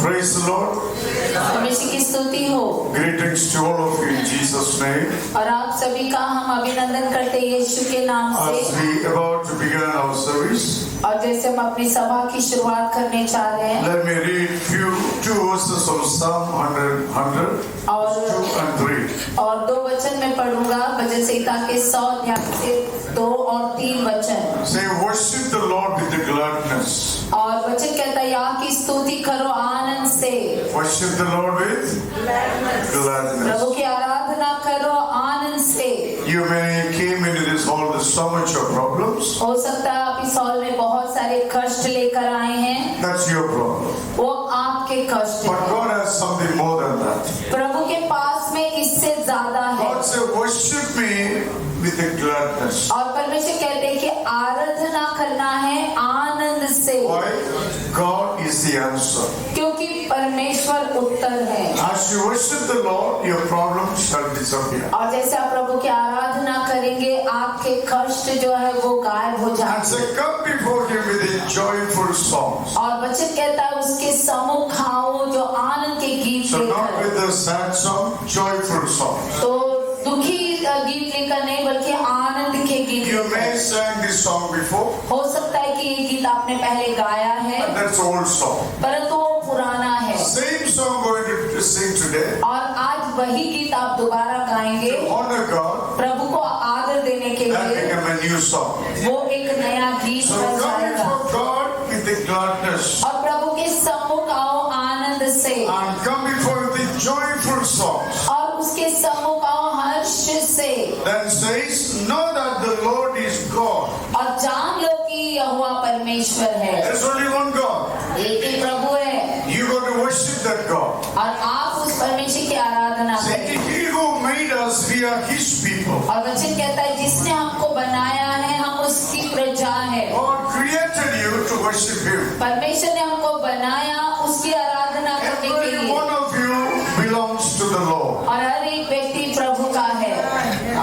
Praise the Lord. परमेश्वर की स्तुति हो। Greetings to all of you in Jesus' name. और आप सभी का हम अभिनंदन करते हैं यीशु के नाम As से। we about to begin our service, और जैसे हम अपनी सभा की शुरुआत करने जा रहे हैं, let me read two verses from Psalm 100, 2 and 3. और 2 वचन मैं पढ़ूंगा भजन संहिता के 100 अध्याय से 2 और 3 वचन। Say, worship the Lord with the gladness. और वचन कहता है यहाँ की स्तुति करो आनंद से। Worship the Lord with gladness. प्रभु की आराधना करो आनंद से। You may came into this hall with so much of problems. हो सकता है आप इस हॉल में बहुत सारे कष्ट लेकर आए हैं, That's your problem. वो आपके कष्ट But हैं। God has something more than that. प्रभु के पास में इससे ज्यादा है। God said, worship me with the gladness. और परमेश्वर कहते हैं कि आराधना करना है आनंद से। Why? God is the answer. क्योंकि परमेश्वर उत्तर है। As you worship the Lord, your problems shall disappear. और जैसे आप प्रभु की आराधना करेंगे आपके कष्ट जो है वो गायब हो And जाएंगे। say, come before Him with a joyful songs. और वचन कहता है उसके सम्मुख आओ जो आनंद के गीत So not लेकर। with a sad song, joyful songs. तो दुखी गीत लेकर नहीं बल्कि आनंद के गीत You लेकर। may sang this song before, हो सकता है कि ये गीत आपने पहले गाया है, but that's old song. परंतु वो पुराना है। Same song going to sing today. और आज वही गीत आप दोबारा गाएंगे Honor God प्रभु को आदर देने के and लिए। become a new song. वो एक नया गीत So बन come जाएगा। before God with the gladness और प्रभु के सम्मुख आओ आनंद से। and come before Him with joyful songs. और उसके सम्मुख आओ हर्ष से। Then says, know that the Lord is God. और जान लो कि यहोवा परमेश्वर है। There's only one God. एक ही प्रभु है। You got to worship that God. और आप उस परमेश्वर की आराधना Say, करें। He who made us, we are His people. और वचन कहता है जिसने हमको बनाया है हम उसकी प्रजा है। God created you to worship Him. परमेश्वर ने हमको बनाया उसकी आराधना करने के Every लिए। one of you belongs to the Lord. और हर एक व्यक्ति प्रभु का है।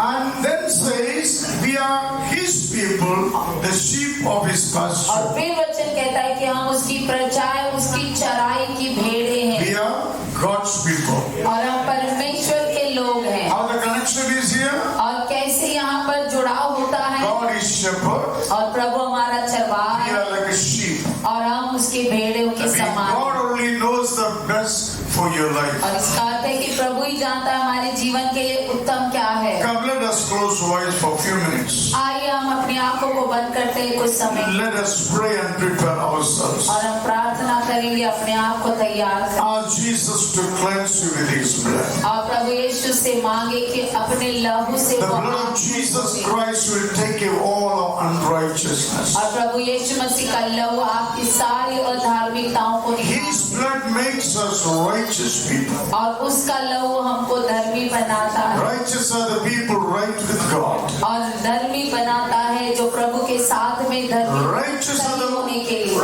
And then says, we are His people, the sheep of His और pasture. फिर वचन कहता है कि हम उसकी प्रजा है, उसकी चराई की भेड़े हैं। We are God's people. और हम परमेश्वर के लोग हैं। How the connection is here? और कैसे यहाँ पर जुड़ाव होता है। God is shepherd. और प्रभु हमारा चरवाहा We है are like a sheep. और हम उसके भेड़ों के समान हैं। God only knows the best for your life. और इसका अर्थ है कि प्रभु ही जानता है हमारे जीवन के लिए उत्तम क्या है। Come, let us close our eyes for a few minutes. आइए हम अपनी आंखों को बंद करते हैं कुछ समय Let us pray and prepare ourselves. और हम प्रार्थना करेंगे अपने आप को तैयार करें। Ask Jesus to cleanse you with His blood. और प्रभु यीशु से मांगे कि अपने लहू से The वो blood of आपको Jesus धोए। Christ will take away all our unrighteousness. और प्रभु यीशु मसीह का लहू आपकी सारी अधार्मिकताओं को निकाल। His blood makes us righteous people. और उसका लहू हमको धर्मी बनाता है। Righteous are the people right with God. और धर्मी बनाता है जो प्रभु के साथ में धर्मी Righteous are होने के लिए।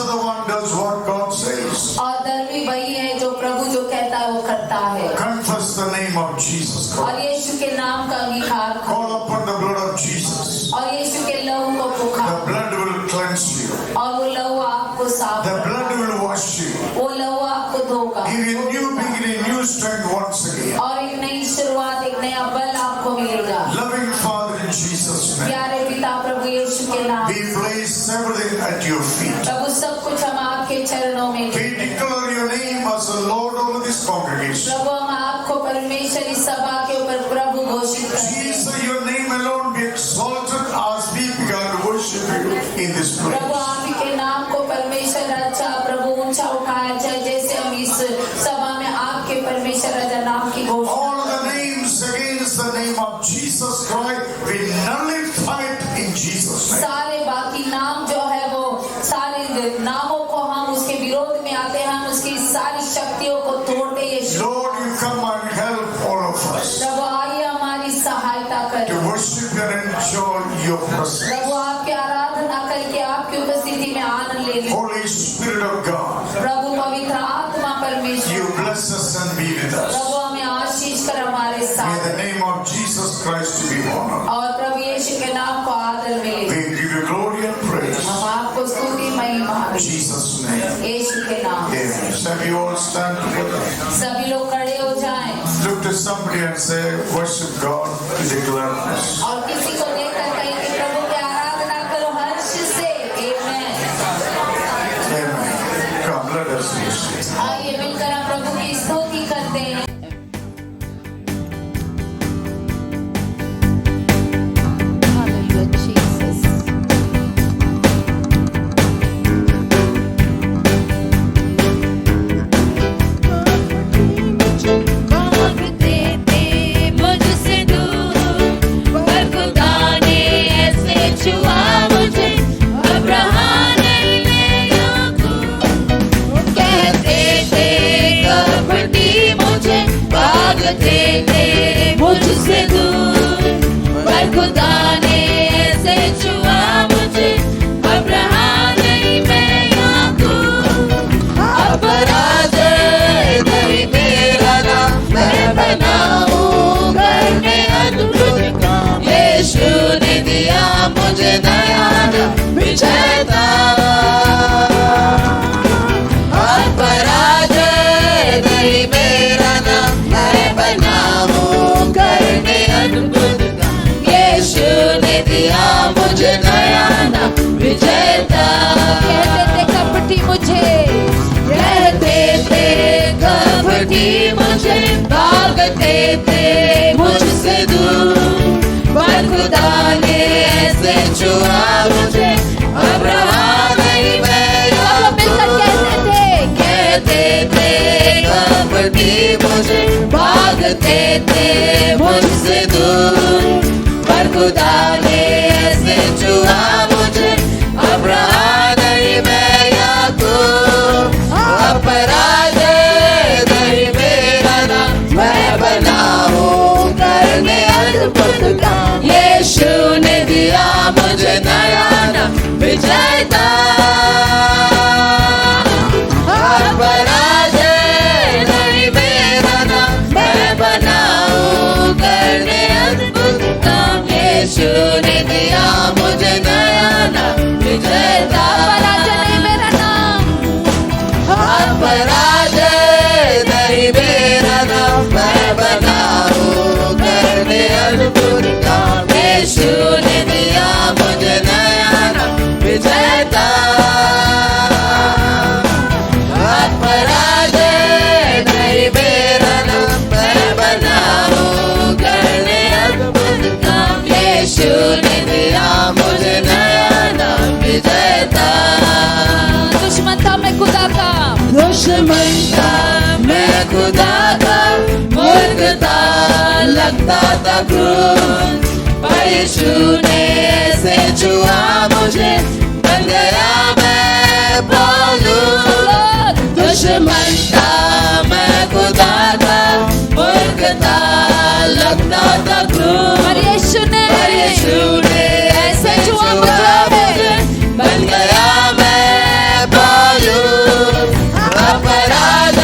the one does what God says. और धर्मी वही है जो प्रभु जो कहता है वो करता है। Confess the name of Jesus और Christ. यीशु के नाम का अंगीकार करो। Call upon the blood of Jesus. और यीशु के लहू को The Pukaro. blood will cleanse you. और वो लहू आपको साफ The करेगा। blood will wash you. वो लहू आपको धोगा। Give you new beginning, new strength once again. और एक नई शुरुआत, एक नया बल आपको मिलेगा। Loving Father in Jesus' name, प्यारे पिता प्रभु यीशु के नाम। we place everything at your feet. प्रभु सब कुछ हम आपके चरणों में We declare your name as the Lord over this congregation. प्रभु हम आपको परमेश्वर इस सभा के ऊपर प्रभु घोषित करते हैं। Jesus, your name alone be exalted as we begin to worship you in this Prabhu place. आप ही के नाम को परमेश्वर अच्छा प्रभु ऊंचा उठाया जाए जैसे हम इस सभा में आपके परमेश्वर राजा नाम की घोषणा। All of the names against the name of Jesus Christ, we nullify it in Jesus' name. सारे बाकी नाम जो है वो सारे नामों को हम उसके विरोध में आते हैं, हम उसकी सारी शक्तियों को तोड़ते हैं। Lord, you come and help all of us प्रभु आइए हमारी सहायता to करें। worship and enjoy your presence. प्रभु आपकी आराधना करके आपकी उपस्थिति में आनंद ले लें। Holy Spirit of God, प्रभु पवित्र आत्मा परमेश्वर you bless us and be with us. प्रभु हमें आशीष कर हमारे May साथ the name of Jesus Christ to be honored. और प्रभु यीशु के नाम को आदर मिले। We give you glory and praise. हम आपको स्तुति महिमा In Jesus' name. यीशु के नाम। Amen. we all stand together. सभी लोग खड़े हो जाएं Look to somebody and say, worship God with gladness. और किसी को देखकर कहें कि प्रभु की आराधना करो हर्ष से। आमेन। Amen. Come, let us worship. आइए मिलकर हम प्रभु की स्तुति करते हैं। Hallelujah, Jesus. मुझसे दूर पर खुदा ने ऐसे छुआ मुझे, अब रहा नहीं मैं याकूब। कहते थे कपटी मुझे, भागते थे मुझसे दूर, पर खुदा ने ऐसे छुआ मुझे, अब रहा नहीं मैं याकूब। अब राजय नहीं मेरा नाम, मैं बनाऊं घर में अद्भुत काम। यीशु ने दिया मुझे नया नाम, विजेता। अब राजय नहीं मेरा नाम, मैं बनाऊं घर में अद्भुत काम। यीशु ने दिया मुझे नया नाम, विजेता। कहते थे कपटी मुझे, कहते थे कपटी मुझे, भागते थे मुझसे दूर, पर खुदा ने ऐसे छुआ मुझे, अब रहा नहीं मैं याकूब। कहते थे कपटी मुझे, भागते थे मुझसे दूर, पर खुदा ने ऐसे छुआ मुझे, अब रहा नहीं मैं याकूब। अपराध नहीं मेरा नाम, मैं बनाऊं करने अद्भुत काम। यीशु ने दिया मुझे नया नाम, विजेता। अपराध नहीं मेरा नाम, मैं बनाऊं करने अद्भुत काम। यीशु ने दिया मुझे नया नाम, विजेता। अपराध नहीं मेरा नाम, अपराध नहीं मेरा नाम, मैं बनाऊं करने अद्भुत काम। यीशु ने दिया मुझे नया नाम, विजेता। अपराध नहीं मेरा नाम, मैं बनाऊं करने अद्भुत काम। यीशु ने दिया मुझे नया नाम, विजेता। दुश्मन था मैं खुदा का, दुश्मन था मैं खुदा का, मूर्ख था लगता था क्रूर, पर यीशु ने ऐसे छुआ मुझे, बन गया मैं पौलुस। दुश्मन था मैं खुदा का, मूर्ख था लगता था क्रूर, पर यीशु ने ऐसे छुआ मुझे, बन गया मैं पौलुस। अपराध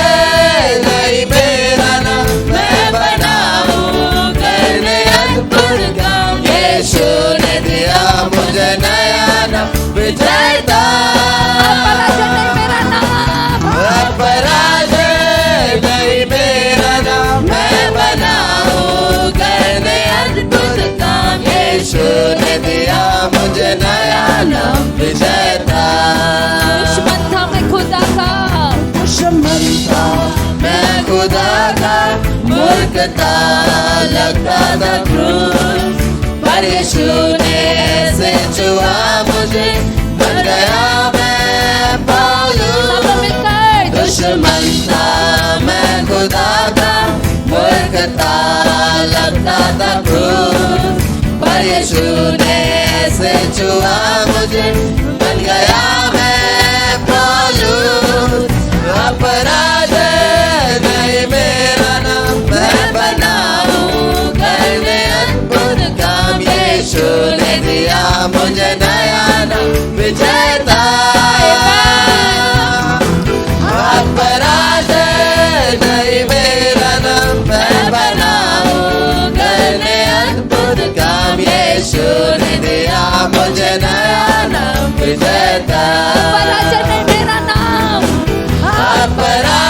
नहीं मेरा नाम, मैं बनाऊं करने अद्भुत काम। यीशु ने दिया मुझे नया नाम, विजेता। अपराध नहीं मेरा नाम, मैं बनाऊं करने अद्भुत काम। यीशु ने दिया मुझे नया नाम, विजेता। दुश्मन था मैं खुदा का, दुश्मन था मैं खुदा का, मूर्ख था लगता था क्रूर, पर यीशु ने ऐसे छुआ मुझे, बन गया मैं पौलुस। दुश्मन था मैं खुदा का, मूर्ख था लगता था क्रूर, पर यीशु ने ऐसे छुआ मुझे, बन गया मैं पौलुस। अपराध नहीं मेरा नाम, मैं बनाऊं करने अद्भुत काम। यीशु ने दिया मुझे नया नाम, विजेता। अपराध नहीं मेरा नाम, मैं बनाऊं करने अद्भुत काम। यीशु ने दिया मुझे नया नाम, विजेता। अपराध नहीं मेरा नाम, अपराध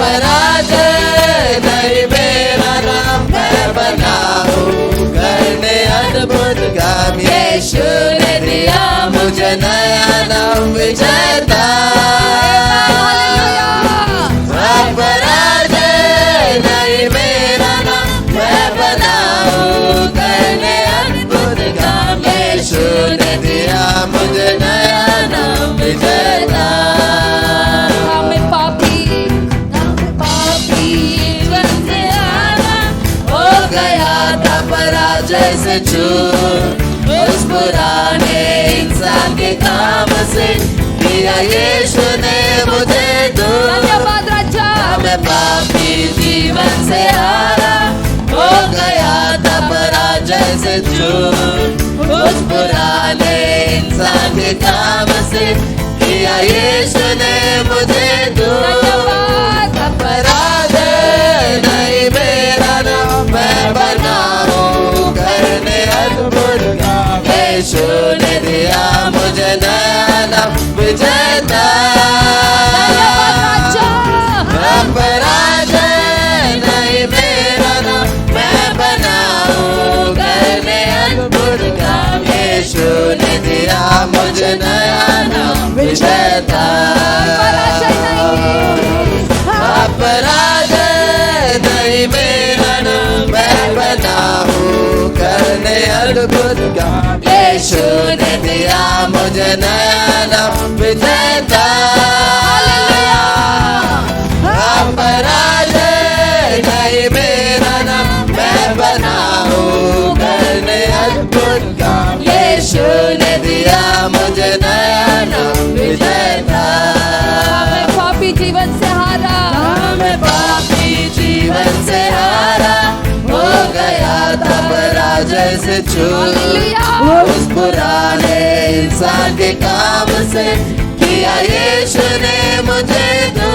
पराजय नहीं मेरा नाम, मैं बनाऊं करने अद्भुत काम। यीशु ने दिया मुझे नया नाम, विजेता। पराजय नहीं मेरा नाम, मैं बनाऊं करने अद्भुत काम। यीशु ने दिया मुझे नया नाम, विजेता। मैं पापी जीवन से आना हो गया था पराजय से चूर, उस पुराने इंसान के काम से किया यीशु ने मुझे दूर। धन्यवाद राजा। मैं पापी जीवन से हारा, हो गया था पराजय से चूर, उस पुराने इंसान के काम से किया यीशु ने मुझे दूर। पराजय नहीं मेरा नाम, मैं बनाऊं करने अद्भुत काम। यीशु ने दिया मुझे नया नाम, विजेता। पराजय नहीं मेरा नाम, मैं बनाऊं करने अद्भुत काम। यीशु ने दिया मुझे नया नाम, विजेता। पराजय नहीं मेरा नाम, मैं बनाऊं करने अद्भुत काम। यीशु ने दिया मुझे नया नाम, विजेता। पराजय नहीं मेरा नाम, मैं बनाऊं करने अद्भुत काम। यीशु ने दिया मुझे नया नाम, विजेता। मैं पापी जीवन से हारा, मैं पापी जीवन से हारा, हो गया था पराजय से चूर, उस पुराने इंसान के काम से किया यीशु ने मुझे दूर।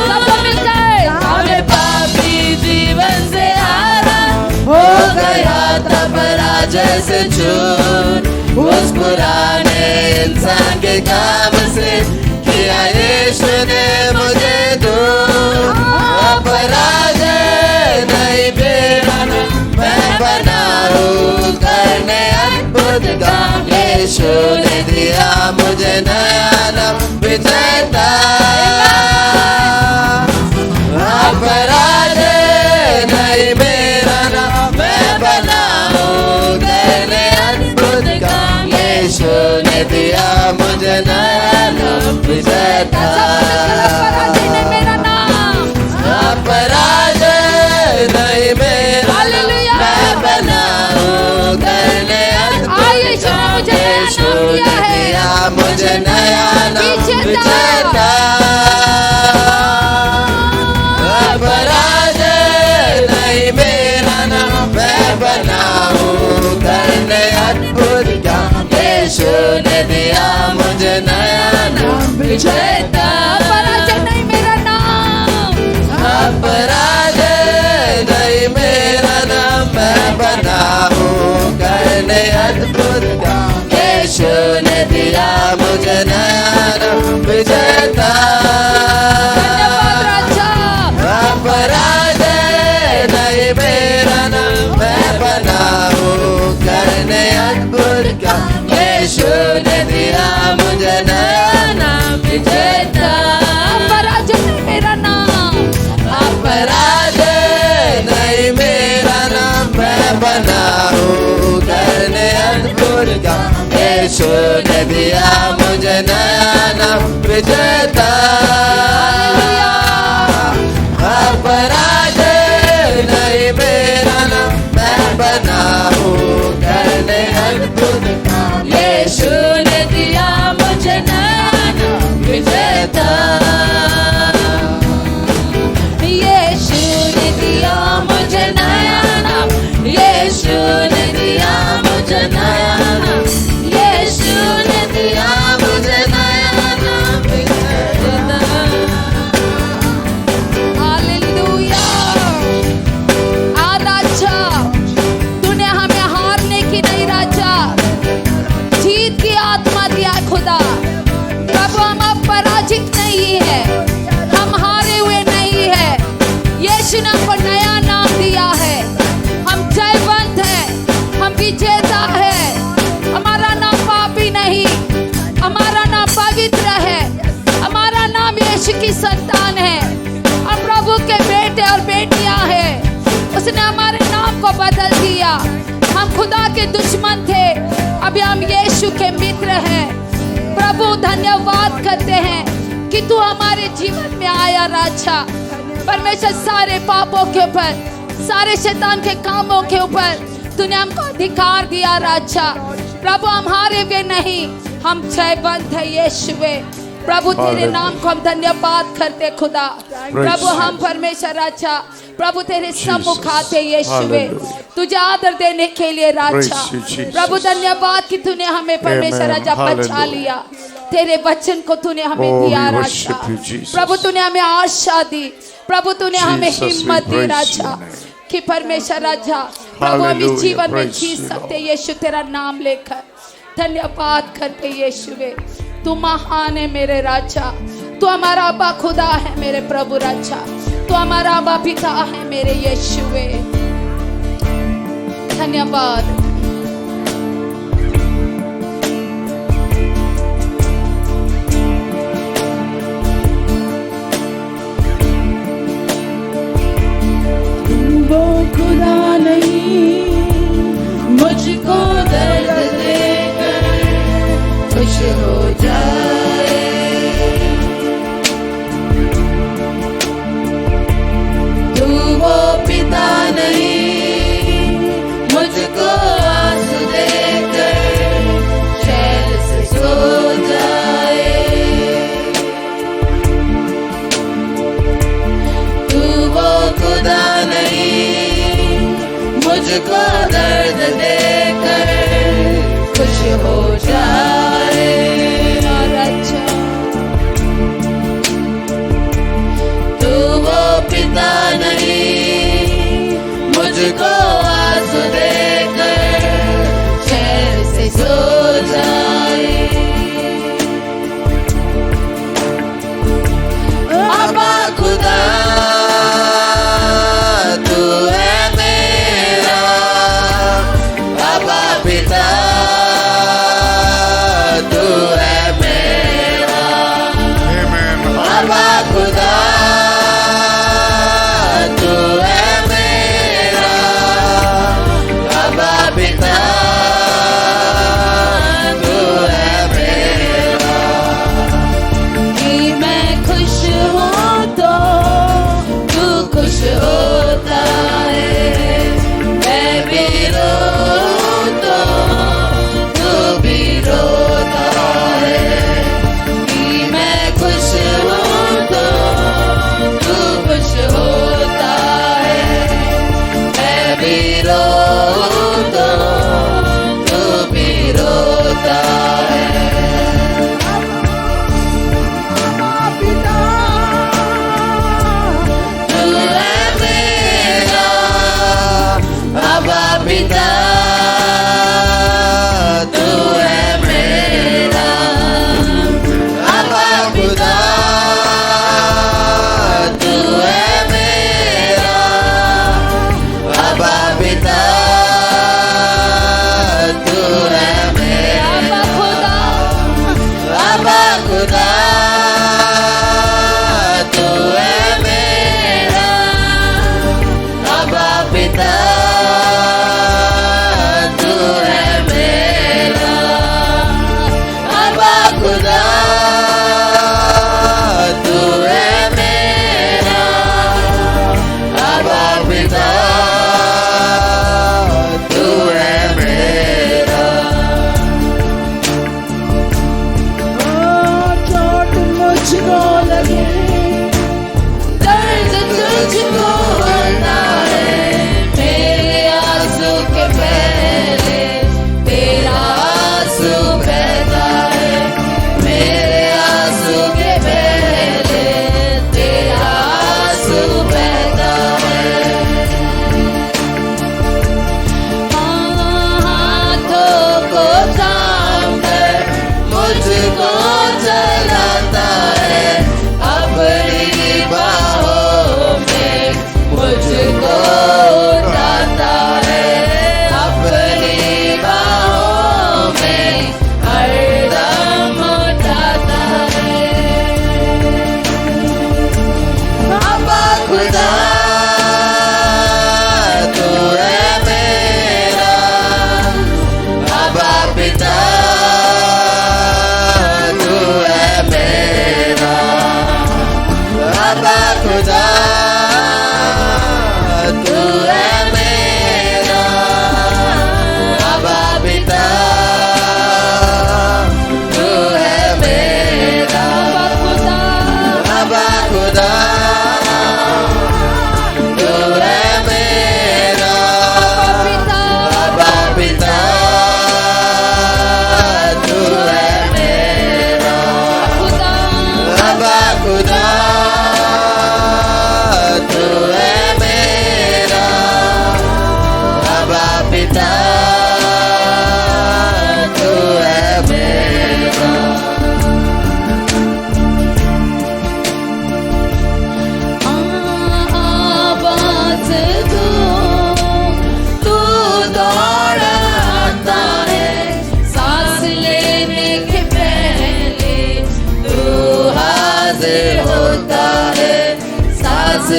मैं पापी जीवन से हारा, हो गया था पराजय से चूर, उस पुराने इंसान के काम से किया यीशु ने मुझे दूर। पराजय नहीं मेरा नाम, मैं बनाऊं करने अद्भुत काम। यीशु ने दिया मुझे नया नाम, विजेता। पराजय नहीं मेरा नाम, मैं बनाऊं करने अद्भुत काम। यीशु ने दिया मुझे नया नाम, विजेता। पराजय नहीं मेरा नाम, मैं बनाऊं करने अद्भुत काम। यीशु ने दिया मुझे नया नाम, विजेता। पराजय नहीं मेरा नाम, मैं बनाऊं करने अद्भुत काम। यीशु ने दिया मुझे नया नाम, विजेता। पराजय नहीं मेरा नाम, पराजय नहीं मेरा नाम, मैं बनाऊं करने अद्भुत काम। यीशु ने दिया मुझे नया नाम, विजेता। पराजय नहीं मेरा नाम, मैं बनाऊं करने अद्भुत काम। यीशु ने दिया मुझे नया नाम, विजेता। पराजय नहीं मेरा नाम, पराजय नहीं मेरा नाम, मैं बनाऊं करने अद्भुत काम। यीशु ने दिया मुझे नया नाम, विजेता। पराजय नहीं मेरा नाम, मैं बनाऊं करने अद्भुत काम। यीशु ने दिया मुझे नया नाम, विजेता। यीशु ने दिया मुझे नया नाम, यीशु ने दिया मुझे नया नाम, यीशु ने दिया मुझे नया नाम, विजेता। हालेलुया। राजा, तूने हमें हारने की नहीं राजा, जीत की आत्मा दिया खुदा। प्रभु हम अब पराजित नहीं है। यीशु ने हमको नया नाम दिया है। हम जयवंत हैं, हम विजेता है। हमारा नाम पापी नहीं, हमारा नाम पवित्र है, हमारा नाम यीशु की संतान है। हम प्रभु के बेटे और बेटियां हैं। उसने हमारे नाम को बदल दिया। हम खुदा के दुश्मन थे, अभी हम यीशु के मित्र हैं। प्रभु धन्यवाद करते हैं कि तू हमारे जीवन में आया राजा। परमेश्वर सारे पापों के ऊपर, सारे शैतान के कामों के ऊपर तूने हमको अधिकार दिया राजा। प्रभु हम हारे हुए नहीं, हम जयवंत है यीशुवे। प्रभु तेरे नाम को हम धन्यवाद करते खुदा। प्रभु हम परमेश्वर राजा, प्रभु तेरे सम्मुख आते यीशुवे, तुझे आदर देने के लिए राजा। प्रभु धन्यवाद कि तूने हमें परमेश्वर राजा बचा लिया। तेरे वचन को तूने हमें दिया राजा। प्रभु तूने हमें आशा दी, प्रभु तूने हमें हिम्मत दी राजा कि परमेश्वर राजा प्रभु हम इस जीवन में जी सकते यीशु तेरा नाम लेकर। धन्यवाद करते यीशुवे, तू महान है मेरे राजा। तू हमारा अब्बा खुदा है मेरे प्रभु राजा। तू हमारा अब्बा पिता है मेरे यीशुवे। धन्यवाद। वो खुदा नहीं मुझको दर्द देकर खुश हो जाए। तू वो पिता नहीं मुझको आंसू देकर चैन से सो जाए। तू वो खुदा नहीं मुझको दर्द देकर खुश हो जाए। तू वो पिता नहीं मुझको आंसू देकर चैन से सो जाए। अब्बा खुदा तू है मेरा, अब्बा पिता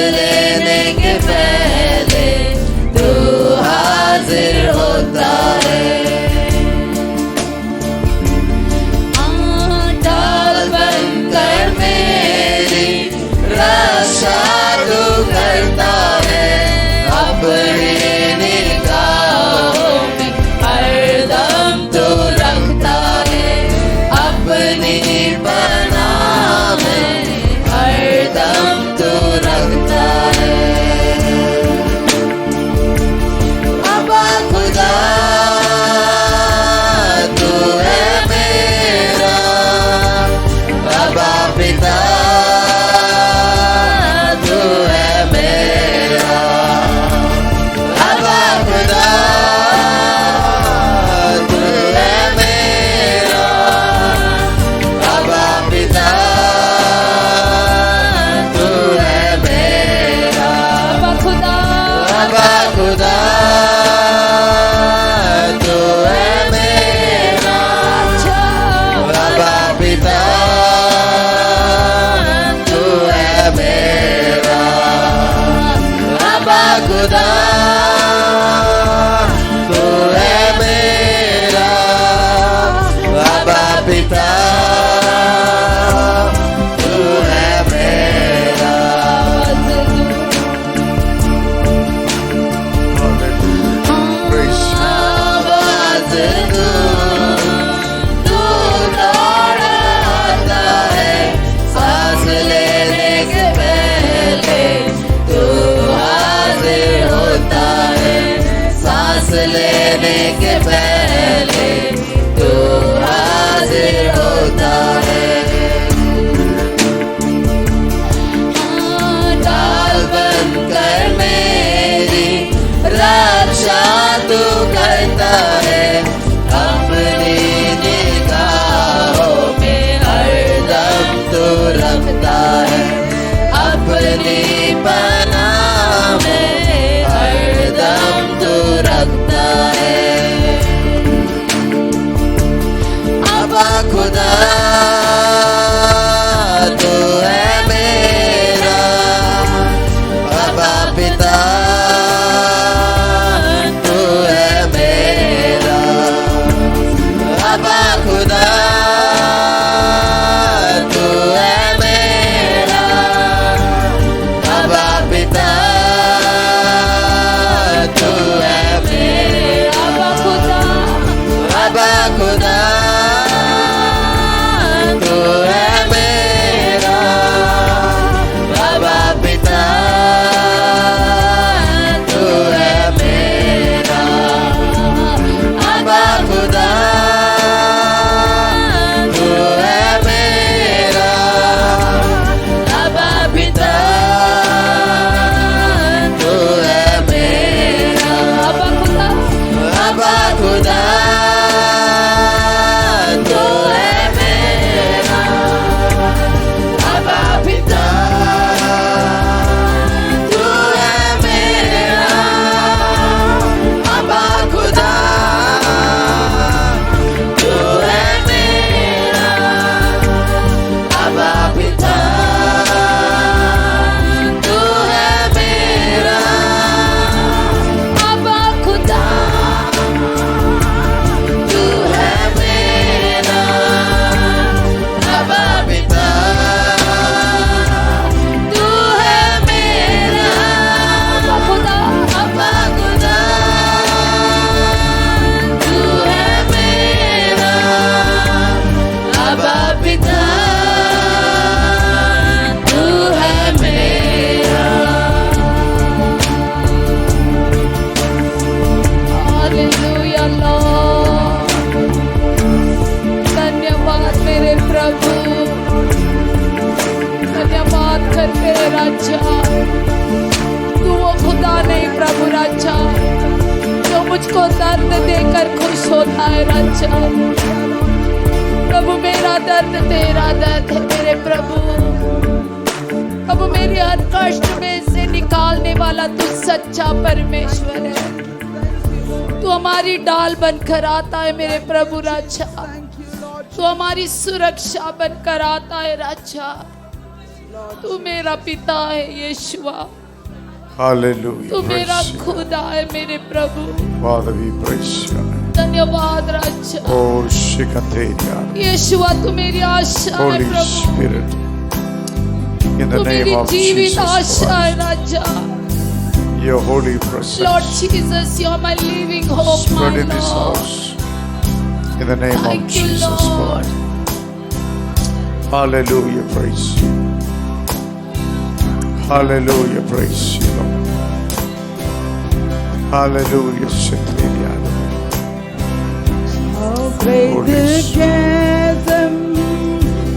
लेने के पहले तू हाजिर होता है। ढाल बनकर मेरी रक्षा तू करता है, अपनी निगाहों में हरदम तू रखता है, अपनी पनाह में हरदम तू रखता है। अब्बा खुदा तू है मेरा, अब्बा पिता तू है मेरा, अब्बा खुदा तू है मेरा, अब्बा पिता तू है मेरा, अब्बा खुदा अब्बा खुदा तू है मेरा, अब्बा पिता तू है मेरा, अब्बा खुदा तू है मेरा, अब्बा पिता तू है मेरा। Praise. आवाज़ दूँ, तू दौड़ाता है, सांस लेने के पहले तू हाजिर होता है, सांस लेने के पहले तू हाजिर होता है। ढाल बनकर मेरी रक्षा तू करता है, अपनी निगाहों में हरदम तू रखता है, अपनी पनाह में हरदम तू रखता है। अब्बा खुदा तू है मेरा, अब्बा पिता तू है मेरा, अब्बा खुदा तू है मेरा, अब्बा पिता तू है मेरा, अब्बा खुदा अब्बा खुदा तू है मेरा, अब्बा पिता तू है मेरा, अब्बा खुदा तू है मेरा, अब्बा पिता तू है मेरा, अब्बा खुदा अब्बा खुदा तू है मेरा, अब्बा पिता तू है मेरा, अब्बा खुदा तू है मेरा, अब्बा पिता तू है मेरा, अब्बा खुदा तू है मेरा, अब्बा पिता तू है मेरा, अब्बा खुदा अब्बा खुदा तू है मेरा, अब्बा पिता तू है मेरा। हालेलुया लॉर्ड, धन्यवाद मेरे प्रभु, धन्यवाद करते हैं राजा। तू वो खुदा नहीं प्रभु राजा जो मुझको दर्द देकर खुश होता है राजा। प्रभु मेरा दर्द तेरा दर्द है मेरे प्रभु। प्रभु मेरे हर कष्ट में से निकालने वाला तू सच्चा परमेश्वर है। तू हमारी डाल बनकर आता है मेरे प्रभु राजा। तू हमारी सुरक्षा बनकर आता है राजा। तू मेरा पिता है यीशुआ, Hallelujah. तू मेरा Praise you. खुदा है मेरे प्रभु। Father, we praise you. धन्यवाद राजा। Oh, Shikateria. यीशुआ तू मेरी आशा है Holy Prabhu, Spirit. In the तू name मेरी of जीवित Jesus आशा है Christ. Raja. Your holy presence. Lord Jesus, you are my living hope, my Spread in this Lord। house. In the name of Thank you, Jesus Lord। Christ. Hallelujah. Praise you. Hallelujah. Praise you, Lord. Hallelujah. Shikateria. How great Holy the Spirit. chasm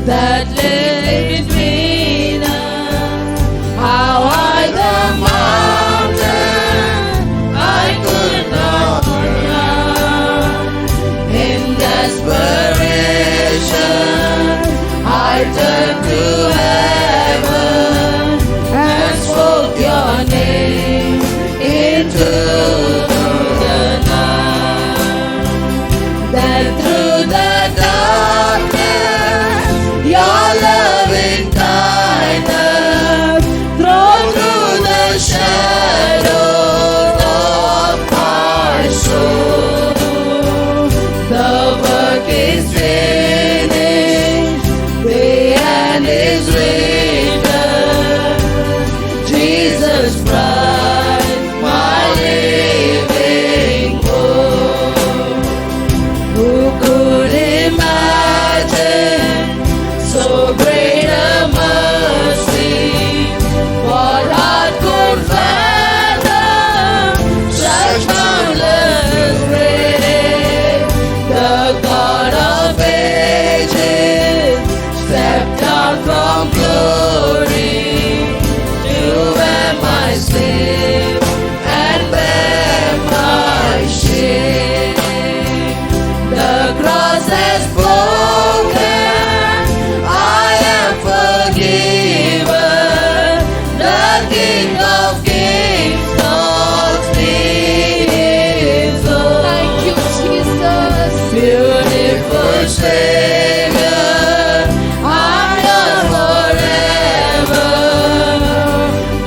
that lay between us. How high the mountain I could not climb. In desperation, I turned to heaven and spoke your name into the night. Then through the darkness, your loving kindness through the shadows of my soul. The work is finished, the end is written. Jesus Christ, my living hope. Who could imagine so great a mercy? What heart could fathom such boundless grace? The God of ages stepped down from glory to wear my sin and bear my shame. The cross has spoken, I am forgiven. The King of Kings calls me his own. Thank you, Jesus। Beautiful Savior, I'm yours forever.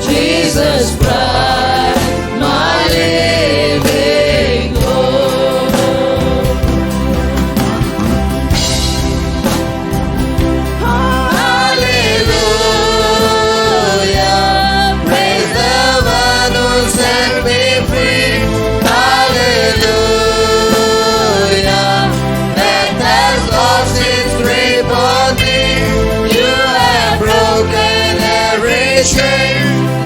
Jesus Christ, my living hope. Hallelujah, praise the one who set me free. Hallelujah, death has lost its grip on me. You have broken every chain.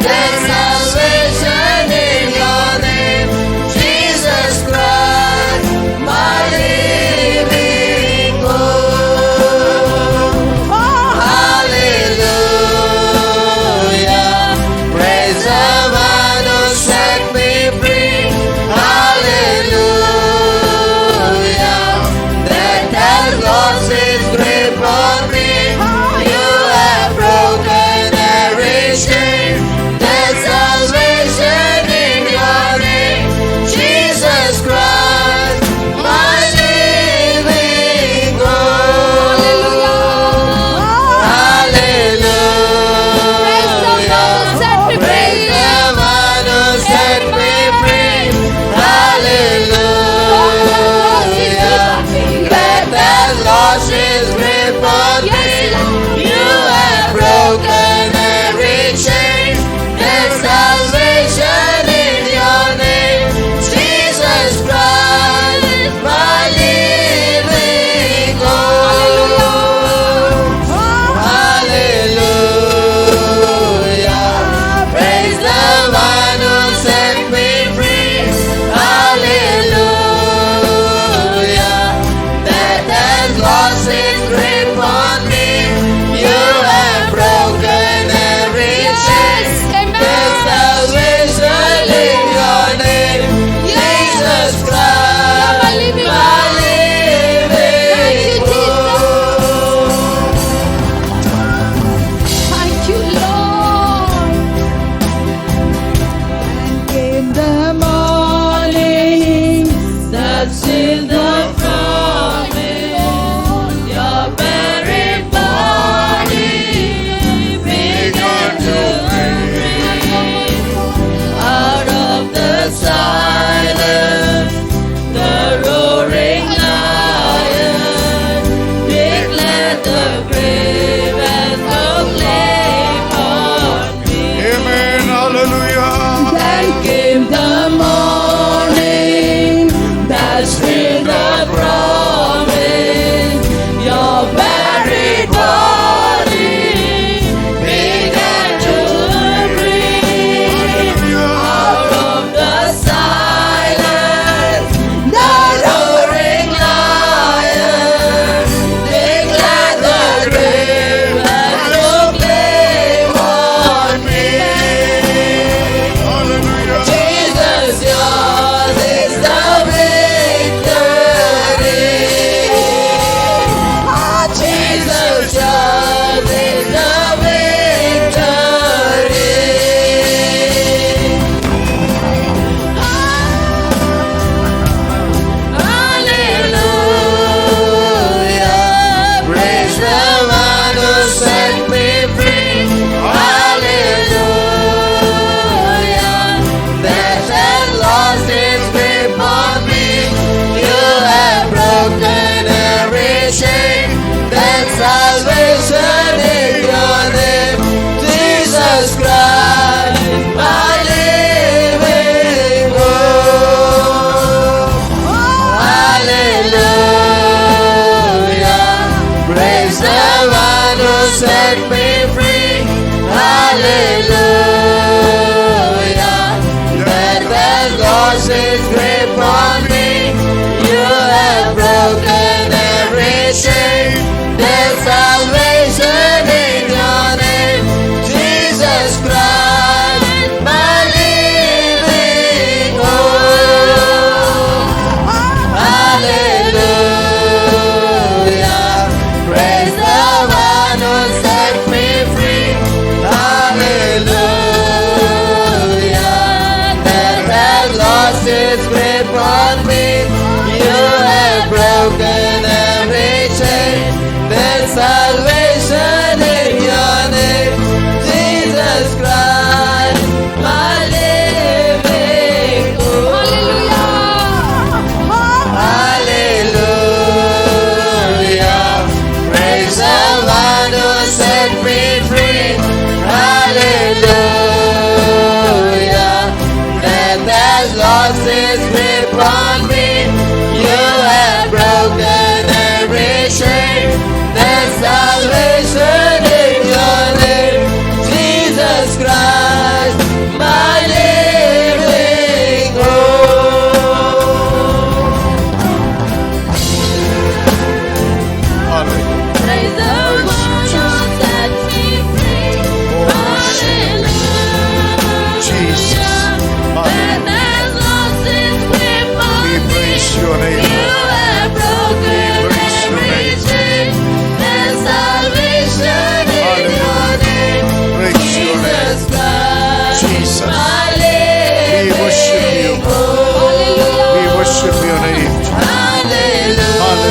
There's salvation in your name, Jesus Christ, my living hope. Hallelujah, praise the one who set me free. Hallelujah, death has lost its grip on me. You have broken every chain. There's salvation in your name, Jesus Christ, my living hope. Hallelujah, praise the one who set me free. Hallelujah, death has lost its grip on me. You have broken every chain. There's salvation in your name, Jesus Christ, my living hope. Hallelujah, praise the one who set me free. Hallelujah, death has lost its grip on me. You have broken every chain. There's salvation in your name, Jesus Christ, my living hope. Thank you, Lord। In the morning, that's still the promise. Your very body came the morning that still the promise. Your very body began to breathe out of the silence. The roaring lion declared the grave and proclaimed on me. Jesus, yours is the victory. Jesus, yours is the victory. Hallelujah, praise the one who set me free. Hallelujah, death has lost its grip on me. You have broken every chain. There's salvation in your name, Jesus Christ, my living hope. Hallelujah, praise the one who set me free. Hallelujah, death has lost its grip on me. You have broken every chain. There's salvation in your name, Jesus Christ, my living hope. Hallelujah, praise the one who set me free. Hallelujah, death has lost its grip on me. You have broken every chain. There's salvation in your name, Jesus Christ, my living hope. Hallelujah, praise the one who set me free. Hallelujah, death has lost its grip on me. You have broken every chain. There's salvation in your name, Jesus Christ, my living hope. Praise the one who set me free. Hallelujah, Jesus. death has lost its grip on We me. praise your name. You have broken praise your every name. chain. There's salvation in your name, Praise your name. Jesus Christ, Jesus. my We worship you. living hope. We worship your name. Hallelujah,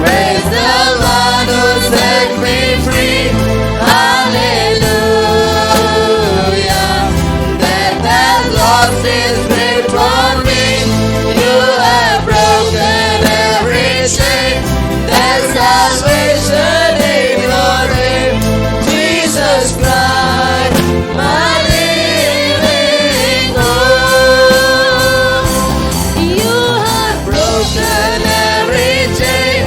praise the one who set me free. Hallelujah, death has lost its grip on me. You have broken every chain. There's salvation in your name, Jesus Christ, my living hope. You have broken every chain.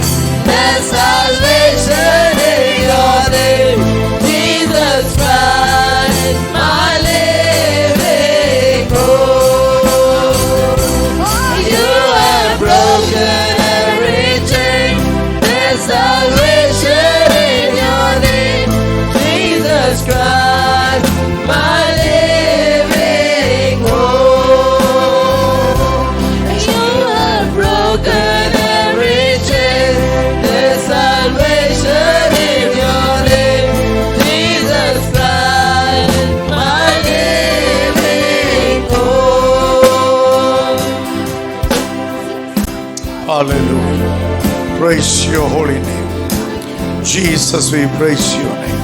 There's salvation in your name, Jesus Christ, my living hope. You have broken every chain. There's salvation in your name, Jesus Christ, my living hope. You have broken every chain. There's salvation in your name, Jesus Christ, my living hope. Hallelujah. Praise your holy name. Jesus, we praise your name.